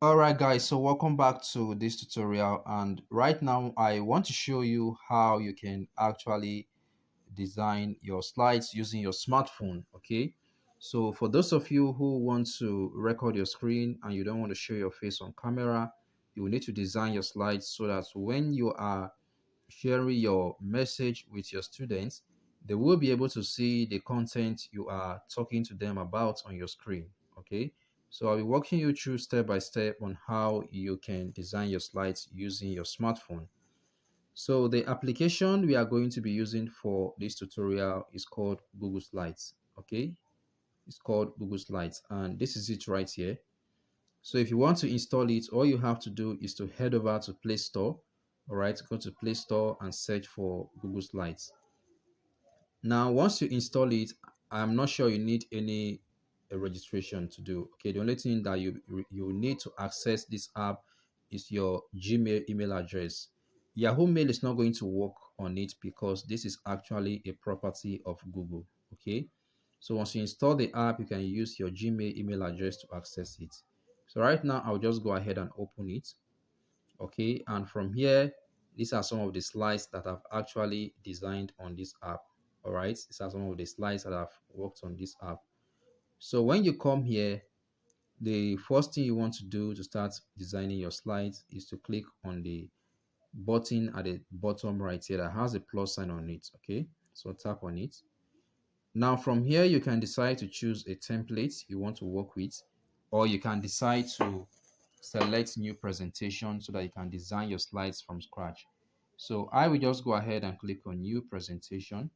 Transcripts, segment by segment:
Alright guys, so welcome back to this tutorial, and right now I want to show you how you can actually design your slides using your smartphone. Okay, so for those of you who want to record your screen and you don't want to show your face on camera, you will need to design your slides so that when you are sharing your message with your students, they will be able to see the content you are talking to them about on your screen. Okay, so I'll be walking you through step by step on how you can design your slides using your smartphone. So the application we are going to be using for this tutorial is called Google Slides. Okay, it's called Google Slides, and this is it right here. So if you want to install it, all you have to do is to head over to Play Store. All right, go to Play Store and search for Google Slides. Now, once you install it, I'm not sure you need any registration to do. Okay, the only thing that you need to access this app is your Gmail email address. Yahoo Mail is not going to work on it because this is actually a property of Google. Okay, so once you install the app, you can use your Gmail email address to access it. So right now, I'll just go ahead and open it. Okay, and from here, these are some of the slides that I've actually designed on this app. All right, these are some of the slides that I've worked on this app. So when you come here, the first thing you want to do to start designing your slides is to click on the button at the bottom right here that has a plus sign on it. Okay, so tap on it. Now from here, you can decide to choose a template you want to work with, or you can decide to select new presentation so that you can design your slides from scratch. So I will just go ahead and click on new presentation.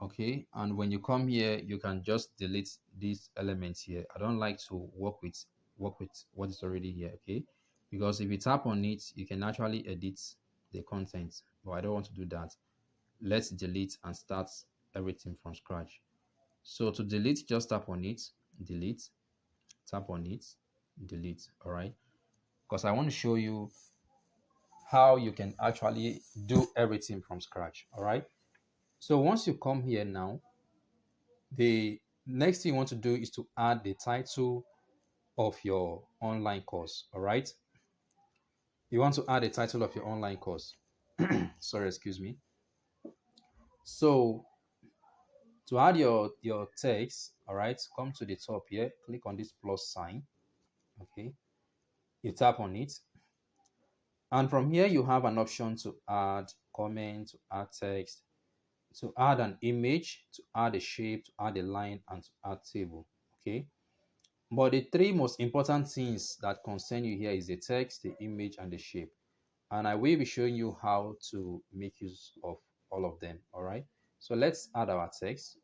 Okay, and when you come here, you can just delete these elements here. I don't like to work with what is already here. Okay, because if you tap on it, you can actually edit the content, but I don't want to do that. Let's delete and start everything from scratch. So to delete, just tap on it, delete, tap on it, delete. All right, because I want to show you how you can actually do everything from scratch. All right, so once you come here now, the next thing you want to do is to add the title of your online course. All right, you want to add the title of your online course. Sorry, excuse me. So to add your text, all right, come to the top here, click on this plus sign. Okay, you tap on it, and from here you have an option to add comment, to add text, to add an image, to add a shape, to add a line, and to add table. Okay, but the three most important things that concern you here is the text, the image, and the shape, and I will be showing you how to make use of all of them. All right, so let's add our text,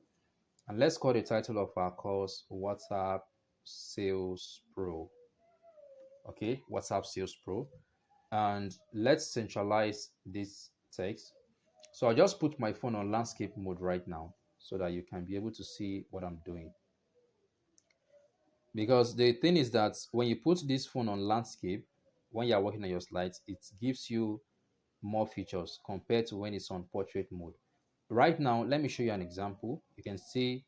and let's call the title of our course WhatsApp Sales Pro. Okay, WhatsApp Sales Pro, and let's centralize this text. So I'll just put my phone on landscape mode right now so that you can be able to see what I'm doing. Because the thing is that when you put this phone on landscape, when you're working on your slides, it gives you more features compared to when it's on portrait mode. Right now, let me show you an example. You can see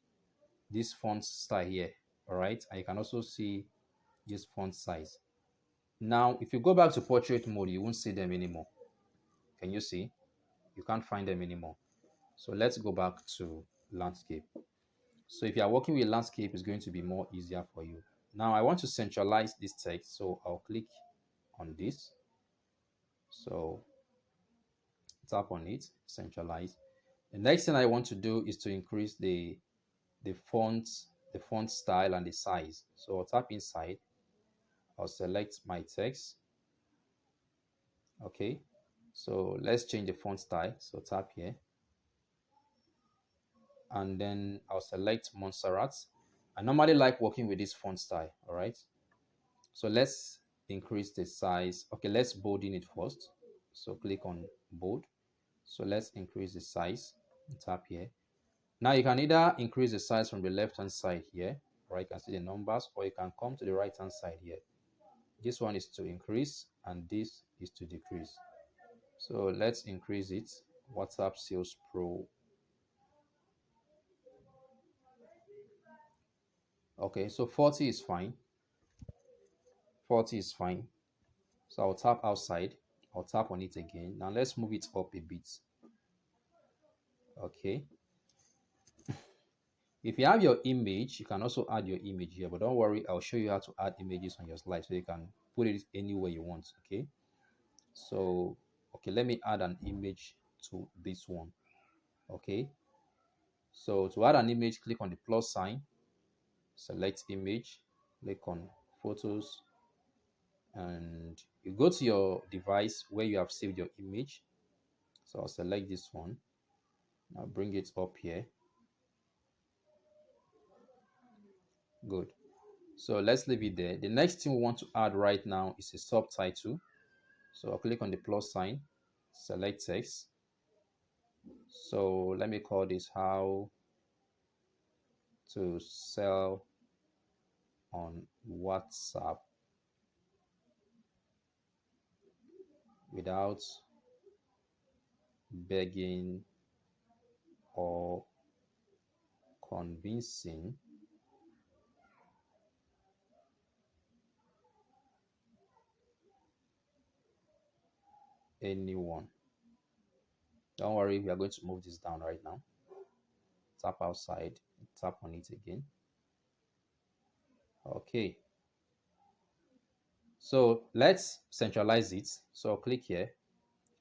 this font style here, all right? And you can also see this font size. Now, if you go back to portrait mode, you won't see them anymore. Can you see? You can't find them anymore. So let's go back to landscape. So if you are working with landscape, it's going to be more easier for you. Now I want to centralize this text, so I'll click on this. So tap on it, centralize. The next thing I want to do is to increase the font, the font style and the size. So I'll tap inside. I'll select my text. Okay. So let's change the font style. So tap here. And then I'll select Montserrat. I normally like working with this font style. All right. So let's increase the size. Okay, let's bolden it first. So click on bold. So let's increase the size. Tap here. Now you can either increase the size from the left hand side here, or you can see the numbers, or you can come to the right hand side here. This one is to increase and this is to decrease. So let's increase it. WhatsApp Sales Pro. Okay, so 40 is fine. 40 is fine. So I'll tap outside. I'll tap on it again. Now let's move it up a bit. Okay. If you have your image, you can also add your image here, but don't worry, I'll show you how to add images on your slide so you can put it anywhere you want. Okay. So, okay, let me add an image to this one. Okay. So to add an image, click on the plus sign, select image, click on photos, and you go to your device where you have saved your image. So I'll select this one. Now bring it up here. Good. So let's leave it there. The next thing we want to add right now is a subtitle. So I'll click on the plus sign, select text. So let me call this how to sell on WhatsApp without begging or convincing anyone. Don't worry, we are going to move this down right now. Tap outside, tap on it again. Okay. So let's centralize it. So click here,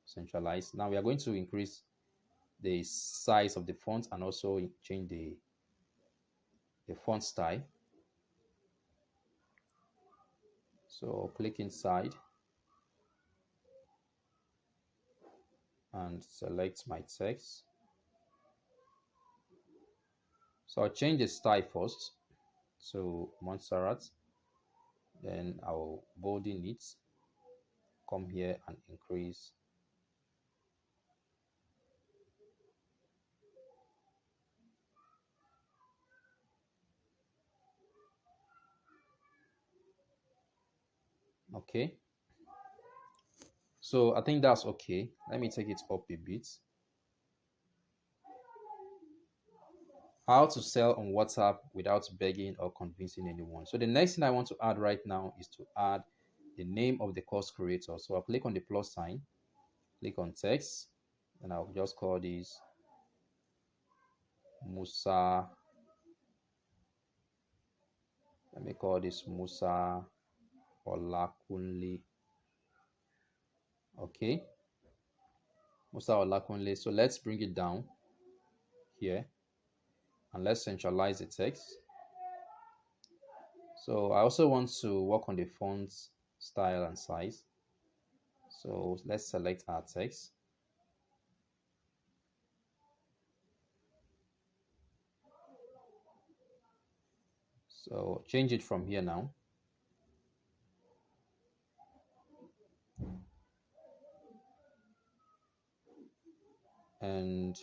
centralize. Now we are going to increase the size of the font and also change the font style. So click inside and select my text. So I'll change the style first to Montserrat. Then I'll bolden it. Come here and increase. Okay. So I think that's okay. Let me take it up a bit. How to sell on WhatsApp without begging or convincing anyone. So the next thing I want to add right now is to add the name of the course creator. So I'll click on the plus sign, click on text, and I'll just call this Musa. Let me call this Musa Olakunle. Okay, Musa Olakunle. So let's bring it down here and let's centralize the text. So I also want to work on the font style and size. So let's select our text. So change it from here now. And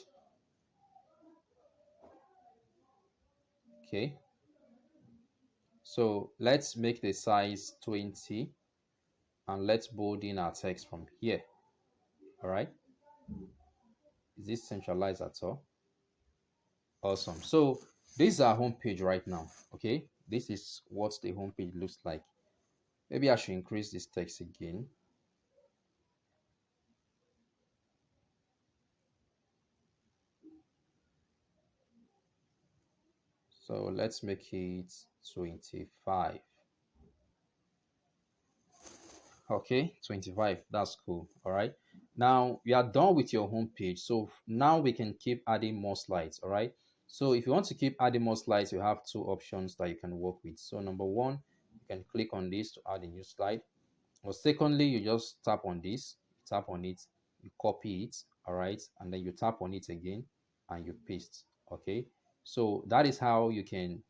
okay. So let's make the size 20 and let's bold in our text from here. All right. Is this centralized at all? Awesome. So this is our home page right now. Okay. This is what the home page looks like. Maybe I should increase this text again. So let's make it 25. Okay, 25. That's cool. All right. Now we are done with your home page. So now we can keep adding more slides. All right. So if you want to keep adding more slides, you have two options that you can work with. So number one, you can click on this to add a new slide. Or secondly, you just tap on this, tap on it, you copy it, all right, and then you tap on it again and you paste. Okay. So that is how you can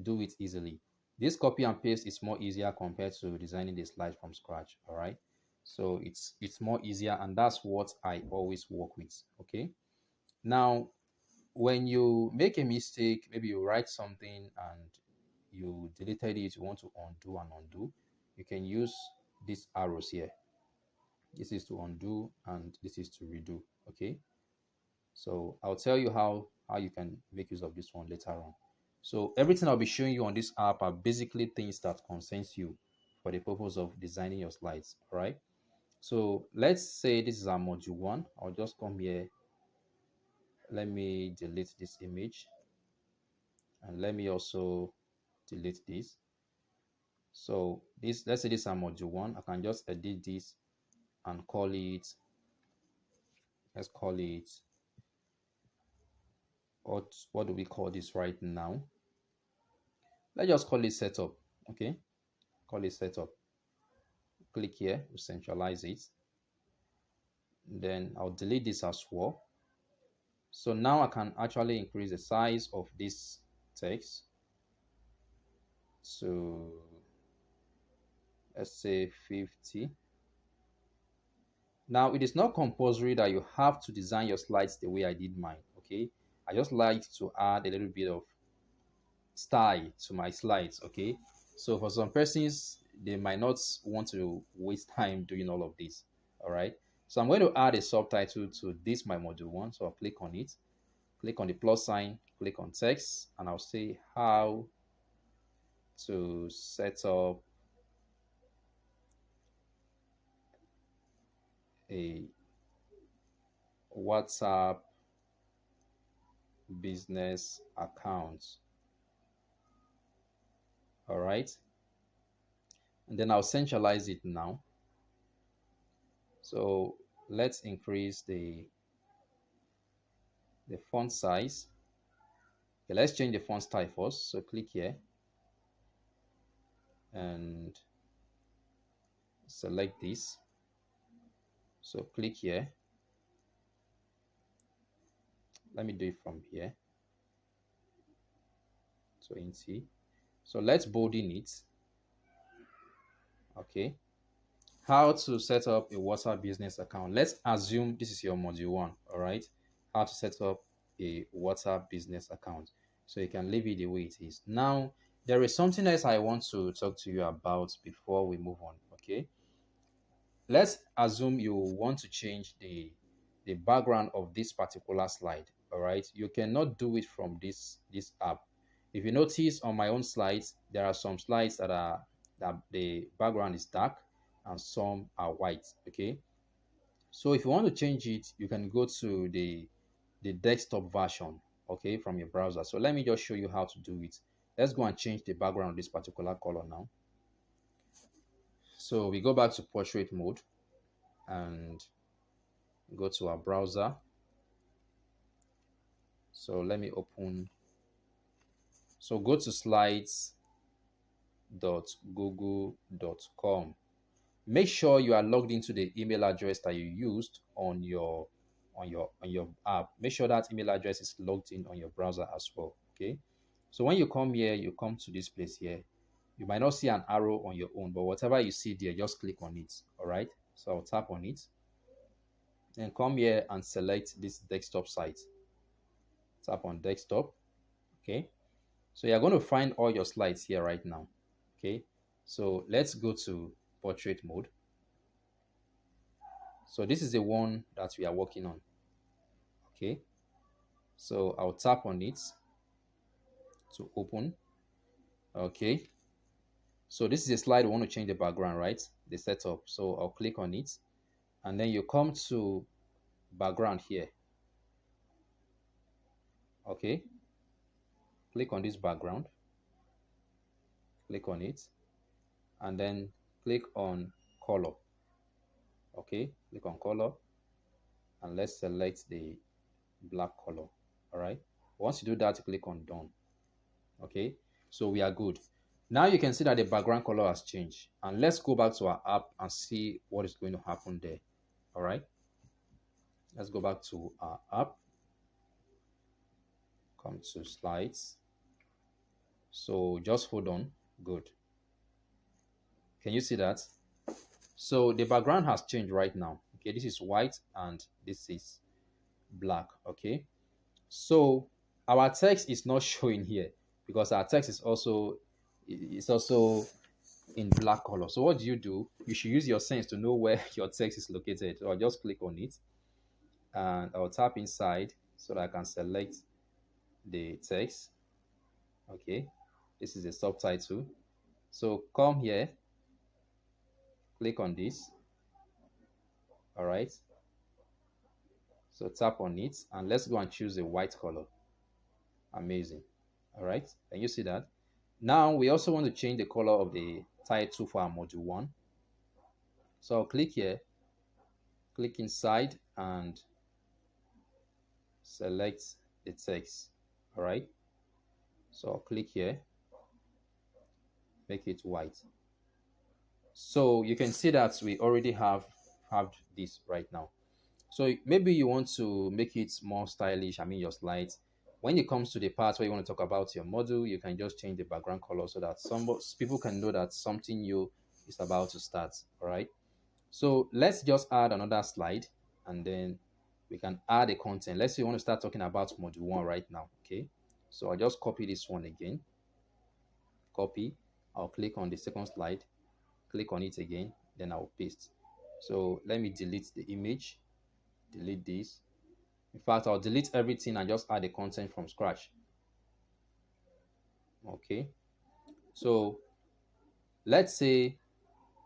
do it easily. This copy and paste is more easier compared to designing the slide from scratch. All right. So it's more easier, and that's what I always work with. Okay. Now, when you make a mistake, maybe you write something and you deleted it, you want to undo and undo, you can use these arrows here. This is to undo and this is to redo. Okay. So I'll tell you how you can make use of this one later on. So everything I'll be showing you on this app are basically things that concerns you. for the purpose of designing your slides. All right. So let's say this is our module one. I'll just come here. Let me delete this image, and let me also delete this. So this, let's say this is our module one. I can just edit this and call it, let's call it, what do we call this right now? Let's just call it setup. Okay, call it setup. Click here to centralize it. Then I'll delete this as well. So now I can actually increase the size of this text to, let's say, 50. Now it is not compulsory that you have to design your slides the way I did mine. Okay, I just like to add a little bit of style to my slides. Okay, so for some persons, they might not want to waste time doing all of this. All right, so I'm going to add a subtitle to this, my module one. So I'll click on it, click on the plus sign, click on text, and I'll say how to set up a WhatsApp business account. All right, and then I'll centralize it now. So let's increase the font size. Okay, let's change the font style first. So click here and select this. So click here. Let me do it from here. 20. So let's bolden it. Okay. How to set up a WhatsApp business account. Let's assume this is your module one. All right. How to set up a WhatsApp business account. So you can leave it the way it is. Now, there is something else I want to talk to you about before we move on. Okay. Let's assume you want to change the background of this particular slide. All right, you cannot do it from this app. If you notice on my own slides, there are some slides that the background is dark and some are white. Okay, so if you want to change it, you can go to the desktop version, okay, from your browser. So let me just show you how to do it. Let's go and change the background of this particular color now. So we go back to portrait mode and go to our browser. So let me open. So go to slides.google.com. Make sure you are logged into the email address that you used on your app. Make sure that email address is logged in on your browser as well. Okay. So when you come here, you come to this place here. You might not see an arrow on your own, but whatever you see there, just click on it. All right. So I'll tap on it and come here and select this desktop site. Tap on desktop. Okay, so you're going to find all your slides here right now. Okay, so let's go to portrait mode. So this is the one that we are working on. Okay, so I'll tap on it to open. Okay, so this is a slide we want to change the background, right? The setup. So I'll click on it and then you come to background here. Okay, click on this background, click on it, and then click on color. Okay, click on color and let's select the black color. All right, once you do that, click on done. Okay, so we are good. Now you can see that the background color has changed, and let's go back to our app and see what is going to happen there. All right, let's go back to our app, come to slides. So just hold on. Good. Can you see that? So the background has changed right now. Okay, this is white and this is black. Okay, so our text is not showing here because our text is also in black color. So what do? You should use your sense to know where your text is located. So I'll just click on it and I'll tap inside so that I can select the text. Okay, this is a subtitle. So come here click on this. All right, so tap on it and let's go and choose a white color. Amazing. All right, can you see that? Now we also want to change the color of the title for our module 1. So I'll click here, click inside and select the text. All right, so I'll click here, make it white. So you can see that we already have this right now. So maybe you want to make it more stylish, I mean your slides. When it comes to the part where you want to talk about your model, you can just change the background color so that some people can know that something new is about to start. All right, so let's just add another slide and then we can add a content. Let's say you want to start talking about module 1 right now. Okay, so I'll just copy this one again, copy. I'll click on the second slide, click on it again, then I'll paste. So let me delete the image, delete this. In fact, I'll delete everything and just add the content from scratch. Okay, so let's say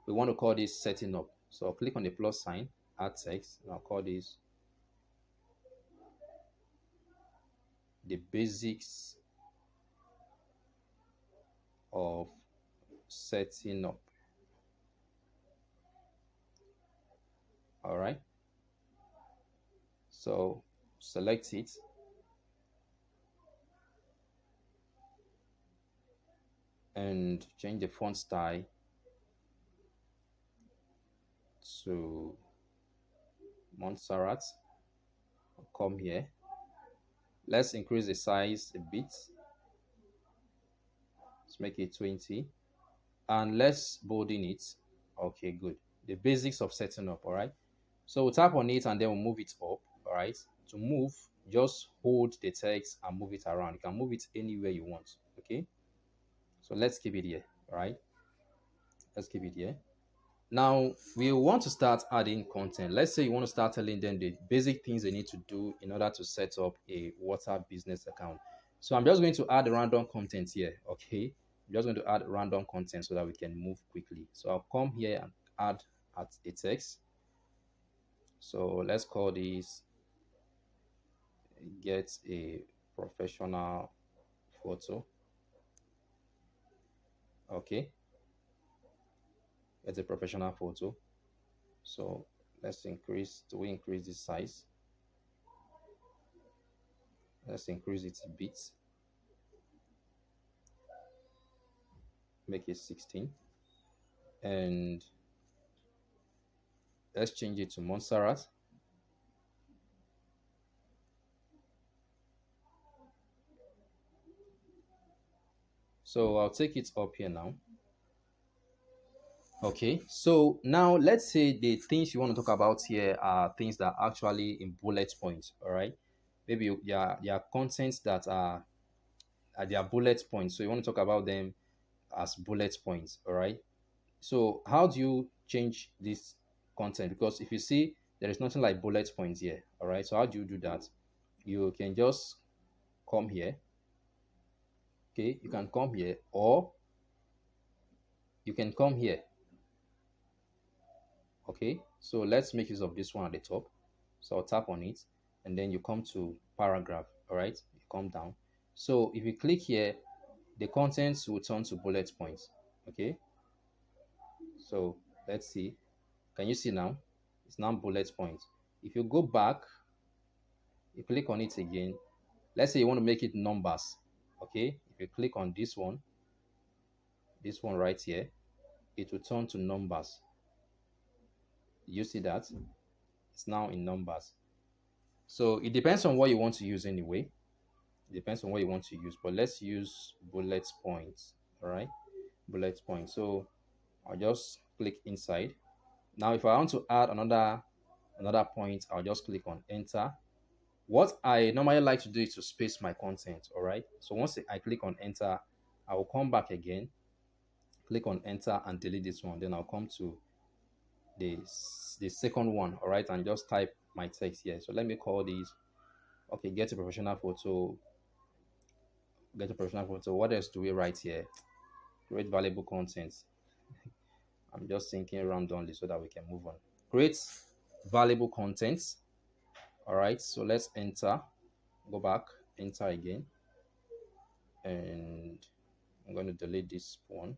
we want to call this setting up. So I'll click on the plus sign, add text, and I'll call this the basics of setting up. All right, so select it and change the font style to Montserrat. Come here, let's increase the size a bit, let's make it 20 and let's bolden it. Okay, good. The basics of setting up. All right, so we'll tap on it and then we'll move it up. All right, to move, just hold the text and move it around. You can move it anywhere you want. Okay, so let's keep it here. All right, let's keep it here. Now we want to start adding content. Let's say you want to start telling them the basic things they need to do in order to set up a water business account. So I'm just going to add random content here. Okay, I'm just going to add random content so that we can move quickly. So I'll come here and add a text. So let's call this get a professional photo. Okay, get a professional photo. So let's increase, do we increase the size? Let's increase it a bit, make it 16, and let's change it to Montserrat. So I'll take it up here now. Okay, so now let's say the things you want to talk about here are things that are actually in bullet points. All right, maybe there are contents that are their bullet points, so you want to talk about them as bullet points. All right, so how do you change this content? Because if you see, there is nothing like bullet points here. All right, so how do you do that? You can just come here. Okay, you can come here, or you can come here. Okay, so let's make use of this one at the top. So I'll tap on it and then you come to paragraph. All right, you come down. So if you click here, the contents will turn to bullet points. Okay, so let's see, can you see now? It's now bullet points. If you go back, you click on it again. Let's say you want to make it numbers. Okay, if you click on this one right here, it will turn to numbers. You see that? It's now in numbers. So it depends on what you want to use anyway. It depends on what you want to use, but let's use bullet points. All right, bullet points. So I'll just click inside. Now if I want to add another point, I'll just click on enter. What I normally like to do is to space my content. All right, so once I click on enter, I will come back again, click on enter and delete this one. Then I'll come to the second one. All right, and just type my text here. So let me call this, okay, get a professional photo. Get a professional photo. What else do we write here? Create valuable content. I'm just thinking randomly so that we can move on. Create valuable content. All right, so let's enter, go back, enter again, and I'm going to delete this one.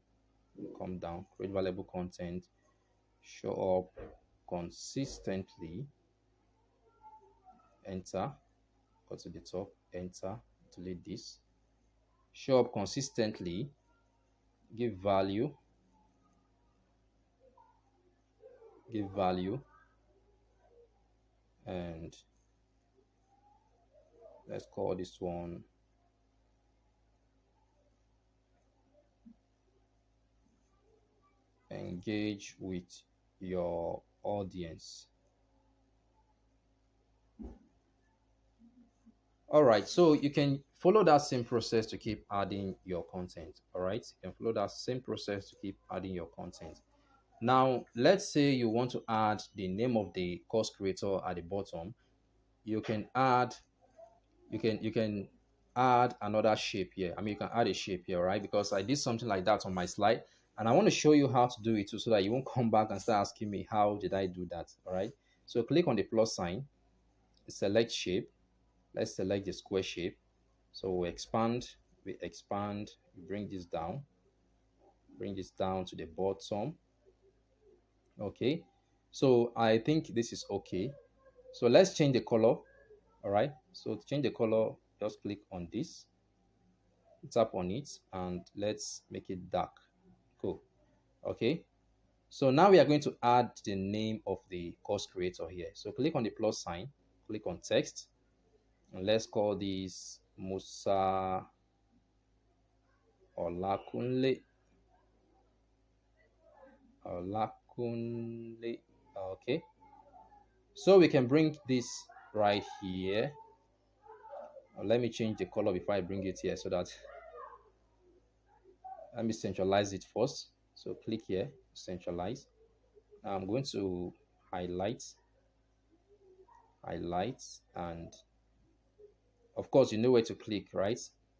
Come down, create valuable content, show up consistently, enter, go to the top, enter, delete this, show up consistently, give value, give value, and let's call this one engage with your audience. All right, so you can follow that same process to keep adding your content. All right, you can follow that same process to keep adding your content. Now, let's say you want to add the name of the course creator at the bottom. You can add, you can add another shape here. I mean, you can add a shape here, right? Because I did something like that on my slide, and I want to show you how to do it too, so that you won't come back and start asking me how did I do that. All right. So click on the plus sign, select shape. Let's select the square shape. So we expand, we bring this down to the bottom. Okay. So I think this is okay. So let's change the color. All right. So to change the color, just click on this, tap on it, and let's make it dark. Cool. Okay. So now we are going to add the name of the course creator here. So click on the plus sign, click on text, and let's call this Musa Olakunle. Olakunle. Okay. So we can bring this right here. Let me change the color before I bring it here so that let me centralize it first. So click here, centralize. I'm going to highlight, highlight, and of course, you know where to click, right?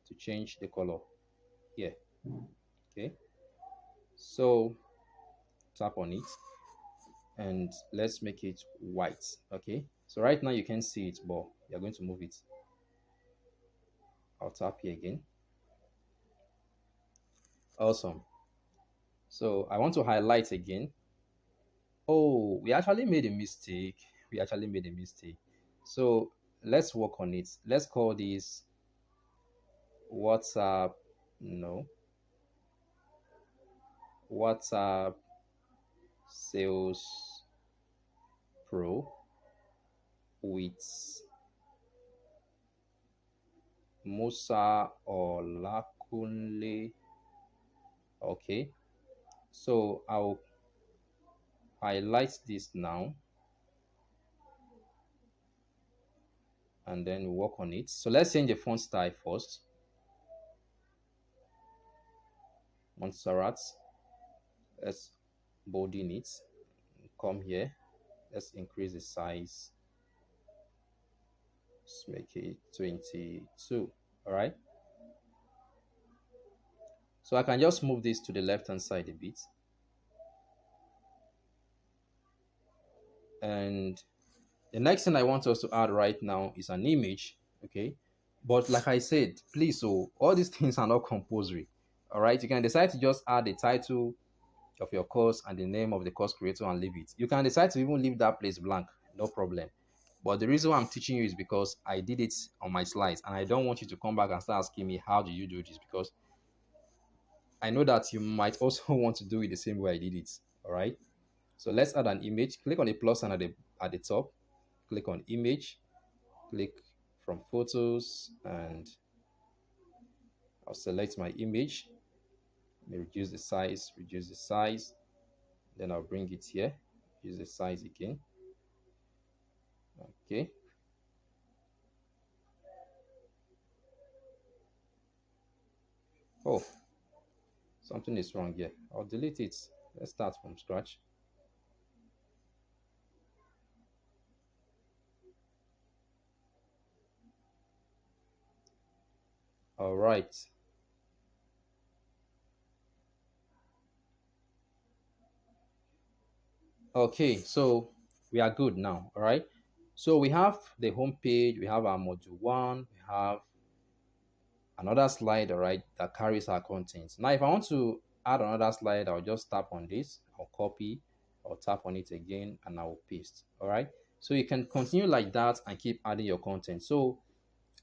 To change the color here. Okay. So tap on it and let's make it white. Okay. So right now you can see it, but you're going to move it. I'll tap here again. Awesome. So I want to highlight again. Oh, we actually made a mistake. We actually made a mistake. So let's work on it. Let's call this WhatsApp. No. WhatsApp Sales Pro with Musa Olakunle. Okay. So I'll highlight this now and then work on it. So let's change the font style first. Montserrat. Let's bolden it. Come here. Let's increase the size. Let's make it 22. All right. So I can just move this to the left hand side a bit. And the next thing I want us to add right now is an image. Okay. But like I said, please, so all these things are not compulsory. All right. You can decide to just add the title of your course and the name of the course creator and leave it. You can decide to even leave that place blank, no problem. But the reason why I'm teaching you is because I did it on my slides and I don't want you to come back and start asking me how do you do this, because I know that you might also want to do it the same way I did it. All right. So let's add an image. Click on the plus sign at the top. Click on image. Click from photos and I'll select my image. Let me reduce the size, reduce the size. Then I'll bring it here. Use the size again. Okay. Oh, something is wrong here. I'll delete it. Let's start from scratch. All right. Okay, so we are good now. All right. So we have the home page, we have our module one, we have another slide, all right, that carries our contents. Now, if I want to add another slide, I'll just tap on this, I'll copy, I'll tap on it again, and I'll paste. All right. So you can continue like that and keep adding your content. So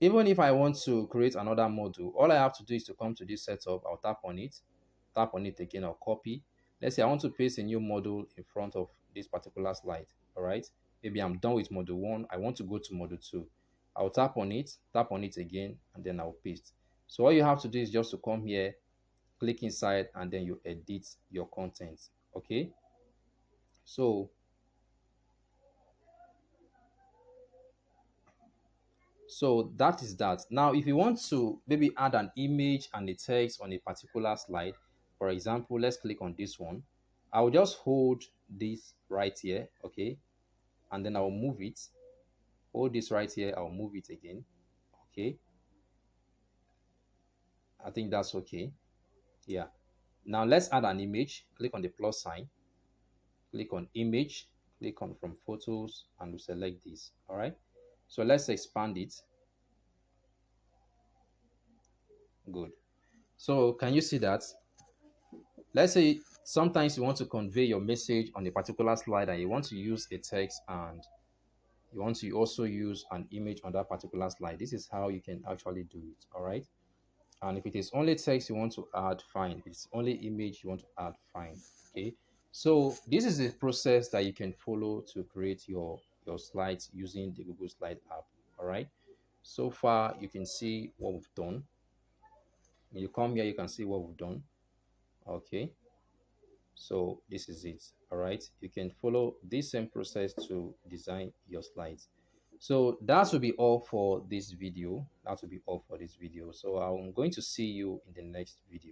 even if I want to create another module, all I have to do is to come to this setup, I'll tap on it again, I'll copy. Let's say I want to paste a new module in front of this particular slide. All right. Maybe I'm done with module one. I want to go to module two. I'll tap on it again, and then I'll paste. So all you have to do is just to come here, click inside, and then you edit your content. Okay. So that is that. Now, if you want to maybe add an image and a text on a particular slide, for example, let's click on this one. I will just hold this right here, okay, and then I'll move it. Hold this right here, I'll move it again, okay. I think that's okay. Yeah. Now let's add an image. Click on the plus sign, click on image, click on from photos, and we select this. All right. So let's expand it. Good. So can you see that? Let's say sometimes you want to convey your message on a particular slide and you want to use a text and you want to also use an image on that particular slide. This is how you can actually do it. All right. And if it is only text you want to add, fine. If it's only image you want to add, fine. Okay. So this is a process that you can follow to create your slides using the Google Slide app. All right. So far you can see what we've done. When you come here, you can see what we've done. Okay. So this is it. All right. You can follow this same process to design your slides. So that will be all for this video. That will be all for this video. So I'm going to see you in the next video.